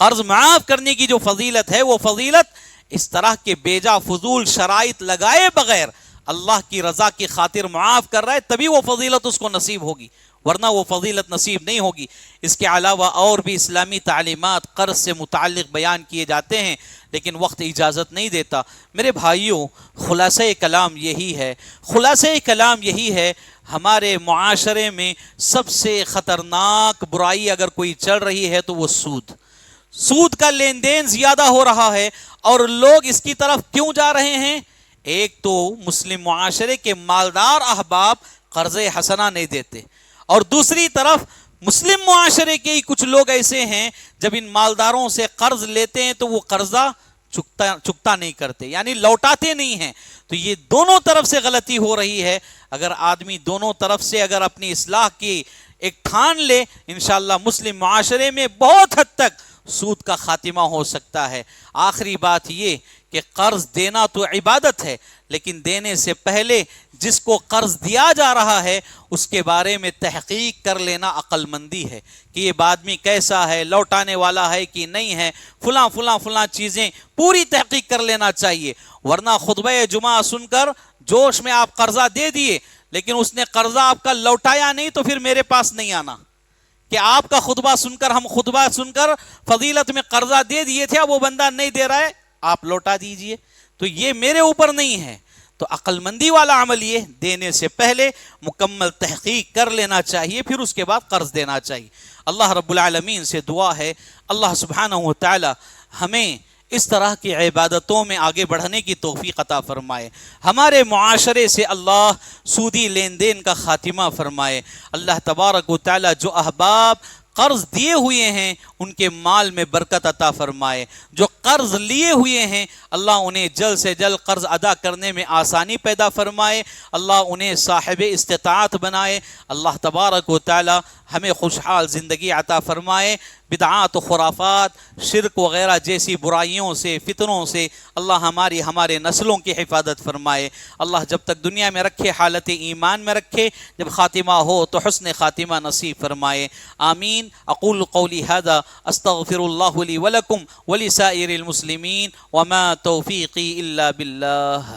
قرض معاف کرنے کی جو فضیلت ہے وہ فضیلت اس طرح کے بیجا فضول شرائط لگائے بغیر اللہ کی رضا کی خاطر معاف کر رہا ہے، تبھی وہ فضیلت اس کو نصیب ہوگی، ورنہ وہ فضیلت نصیب نہیں ہوگی. اس کے علاوہ اور بھی اسلامی تعلیمات قرض سے متعلق بیان کیے جاتے ہیں لیکن وقت اجازت نہیں دیتا. میرے بھائیوں، خلاصہ کلام یہی ہے ہمارے معاشرے میں سب سے خطرناک برائی اگر کوئی چل رہی ہے تو وہ سود کا لین دین زیادہ ہو رہا ہے. اور لوگ اس کی طرف کیوں جا رہے ہیں؟ ایک تو مسلم معاشرے کے مالدار احباب قرض حسنہ نہیں دیتے، اور دوسری طرف مسلم معاشرے کے ہی کچھ لوگ ایسے ہیں جب ان مالداروں سے قرض لیتے ہیں تو وہ قرضہ چکتا نہیں کرتے، یعنی لوٹاتے نہیں ہیں. تو یہ دونوں طرف سے غلطی ہو رہی ہے. اگر آدمی دونوں طرف سے اگر اپنی اصلاح کی ایک ٹھان لے، انشاءاللہ مسلم معاشرے میں بہت حد تک سود کا خاتمہ ہو سکتا ہے. آخری بات یہ کہ قرض دینا تو عبادت ہے، لیکن دینے سے پہلے جس کو قرض دیا جا رہا ہے اس کے بارے میں تحقیق کر لینا عقل مندی ہے کہ یہ آدمی کیسا ہے، لوٹانے والا ہے کہ نہیں ہے، فلاں چیزیں پوری تحقیق کر لینا چاہیے. ورنہ خطبہ جمعہ سن کر جوش میں آپ قرضہ دے دیے لیکن اس نے قرضہ آپ کا لوٹایا نہیں تو پھر میرے پاس نہیں آنا کہ آپ کا خطبہ سن کر فضیلت میں قرضہ دے دیے تھے، اب وہ بندہ نہیں دے رہا ہے، آپ لوٹا دیجئے، تو یہ میرے اوپر نہیں ہے. تو عقل مندی والا عمل یہ دینے سے پہلے مکمل تحقیق کر لینا چاہیے، پھر اس کے بعد قرض دینا چاہیے. اللہ رب العالمین سے دعا ہے اللہ سبحانہ و تعالی ہمیں اس طرح کی عبادتوں میں آگے بڑھنے کی توفیق عطا فرمائے. ہمارے معاشرے سے اللہ سودی لین دین کا خاتمہ فرمائے. اللہ تبارک و تعالی جو احباب قرض دیے ہوئے ہیں ان کے مال میں برکت عطا فرمائے. جو قرض لیے ہوئے ہیں اللہ انہیں جلد سے جلد قرض ادا کرنے میں آسانی پیدا فرمائے. اللہ انہیں صاحب استطاعت بنائے. اللہ تبارک و تعالی ہمیں خوشحال زندگی عطا فرمائے. بدعات و خرافات، شرک وغیرہ جیسی برائیوں سے، فتنوں سے اللہ ہمارے نسلوں کی حفاظت فرمائے. اللہ جب تک دنیا میں رکھے حالت ایمان میں رکھے، جب خاتمہ ہو تو حسن خاتمہ نصیب فرمائے. آمین. اقول قولی هذا استغفر اللہ لی ولکم ولسائر المسلمین وما توفیقی الا باللہ.